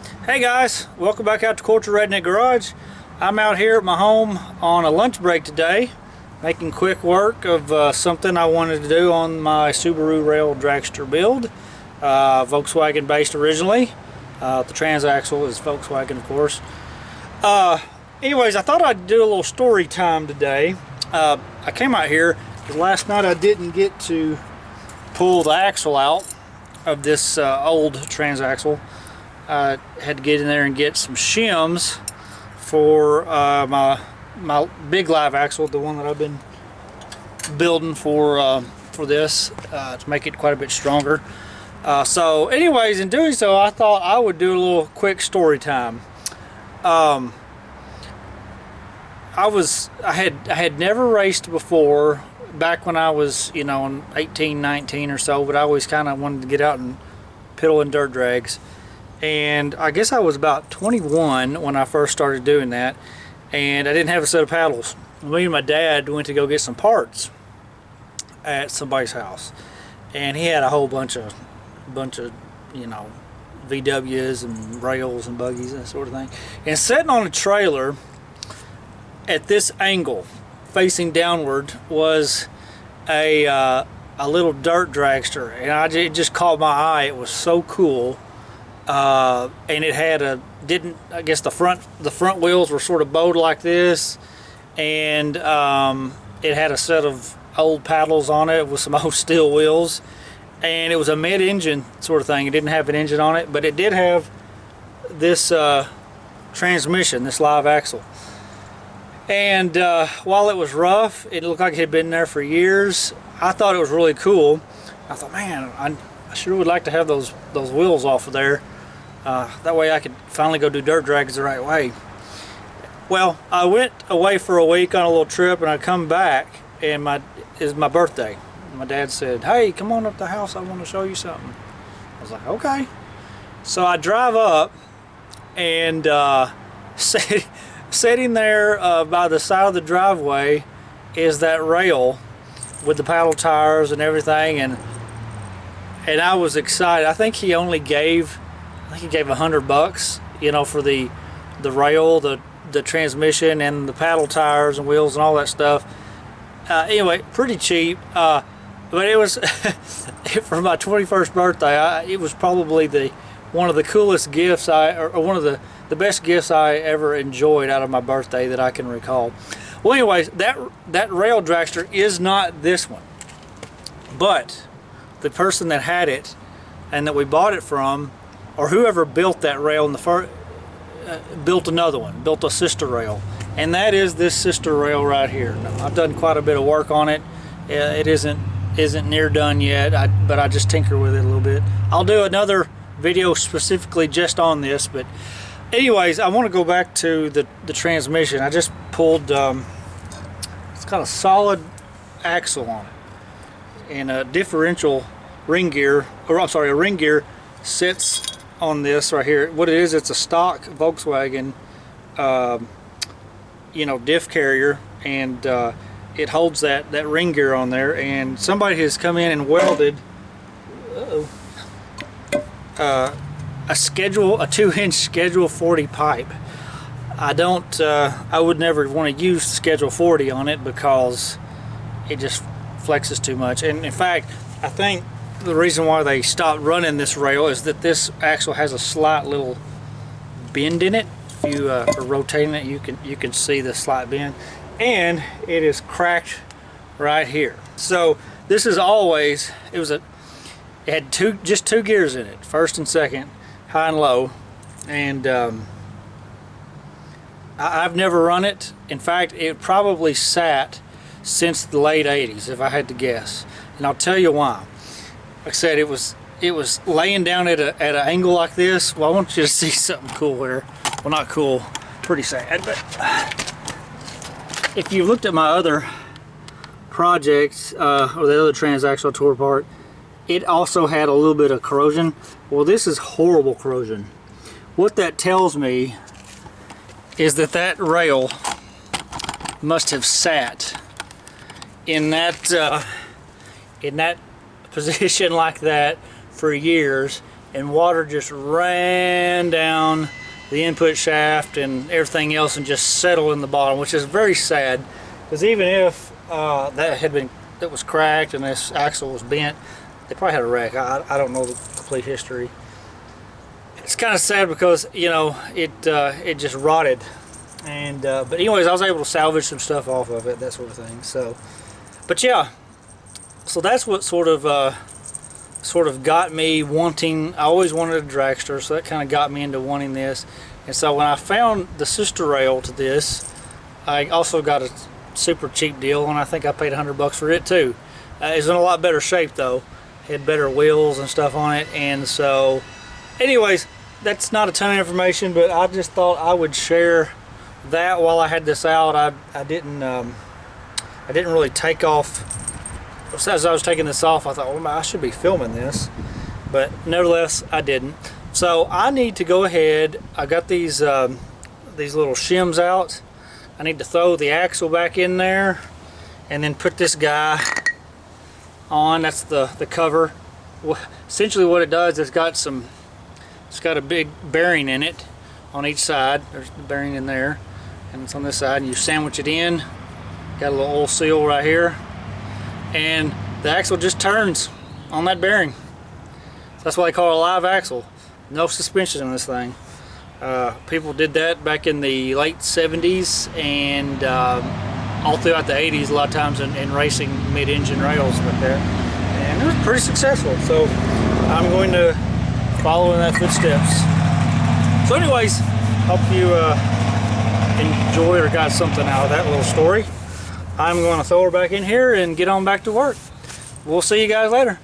Hey guys, welcome back out to Culture Redneck Garage. I'm out here at my home on a lunch break today, making quick work of something I wanted to do on my Subaru Rail Dragster build. Volkswagen based originally. The transaxle is Volkswagen, of course. Anyways, I thought I'd do a little story time today. I came out here because last night I didn't get to pull the axle out of this old transaxle. I had to get in there and get some shims for my big live axle, the one that I've been building for this to make it quite a bit stronger. So anyways, in doing so, I thought I would do a little quick story time. I had never raced before back when I was, 18, 19 or so, but I always kind of wanted to get out and pedal in dirt drags. And I guess I was about 21 when I first started doing that, and I didn't have a set of paddles. Me and my dad went to go get some parts at somebody's house, and he had a whole bunch of VWs and rails and buggies and that sort of thing. And sitting on a trailer at this angle facing downward was a little dirt dragster, and it just caught my eye. It was so cool. And it had I guess the front wheels were sort of bowed like this, and it had a set of old paddles on it with some old steel wheels, and it was a mid-engine sort of thing. It didn't have an engine on it, but it did have this transmission, this live axle. And while it was rough, it looked like it had been there for years. I thought it was really cool. I thought, man, I sure would like to have those wheels off of there. That way I could finally go do dirt drags the right way. Well, I went away for a week on a little trip, and I come back, and it was my birthday. My dad said, "Hey, come on up to the house, I want to show you something." I was like, okay. So I drive up, and sitting there by the side of the driveway is that rail with the paddle tires and everything, and I was excited. I think he gave $100, for the rail, the transmission, and the paddle tires and wheels and all that stuff. Anyway, pretty cheap. But it was for my 21st birthday. It was probably one of the coolest gifts or one of the best gifts I ever enjoyed out of my birthday that I can recall. Well, anyways, that rail dragster is not this one, but the person that had it and that we bought it from, or whoever built that rail in the built another one, built a sister rail, and that is this sister rail right here. Now, I've done quite a bit of work on it. It isn't near done yet, but I just tinker with it a little bit. I'll do another video specifically just on this, but anyways, I want to go back to the transmission. I just pulled, it's got a solid axle on it, and a differential ring gear, a ring gear sits on this right here. What it is, it's a stock Volkswagen diff carrier, and it holds that ring gear on there, and somebody has come in and welded a 2-inch Schedule 40 pipe. I would never want to use Schedule 40 on it because it just flexes too much. And in fact, I think the reason why they stopped running this rail is that this axle has a slight little bend in it. If you are rotating it, you can see the slight bend, and it is cracked right here. So this is always, it had just two gears in it, first and second, high and low, and I've never run it. In fact, it probably sat since the late 80s, if I had to guess, and I'll tell you why. Like I said, it was laying down at an angle like this. Well, I want you to see something cool here. Well, not cool, pretty sad, but if you looked at my other projects, or the other transaxle I tore apart, it also had a little bit of corrosion. Well, this is horrible corrosion. What that tells me is that rail must have sat in that position like that for years, and water just ran down the input shaft and everything else and just settled in the bottom, which is very sad, because even if that was cracked and this axle was bent, they probably had a wreck. I don't know the complete history. It's kind of sad because, you know, it just rotted, and but anyways, I was able to salvage some stuff off of it, that sort of thing. So, but yeah, so that's what sort of got me wanting. I always wanted a dragster, so that kind of got me into wanting this. And so when I found the sister rail to this, I also got a super cheap deal, and I think I paid $100 for it too. It's in a lot better shape though. Had better wheels and stuff on it, and so anyways, that's not a ton of information, but I just thought I would share that while I had this out. I didn't really take off. As I was taking this off, I thought, well, I should be filming this, but nevertheless I didn't. So I need to go ahead. I got these little shims out. I need to throw the axle back in there and then put this guy on. That's the cover. Essentially what it does, it's got a big bearing in it on each side. There's the bearing in there, and it's on this side, and you sandwich it in. Got a little oil seal right here, and the axle just turns on that bearing. That's why they call it a live axle. No suspension in this thing. People did that back in the late 70s and all throughout the 80s a lot of times in racing mid-engine rails back there, and it was pretty successful. So I'm going to follow in that footsteps. So anyways, hope you enjoyed or got something out of that little story. I'm going to throw her back in here and get on back to work. We'll see you guys later.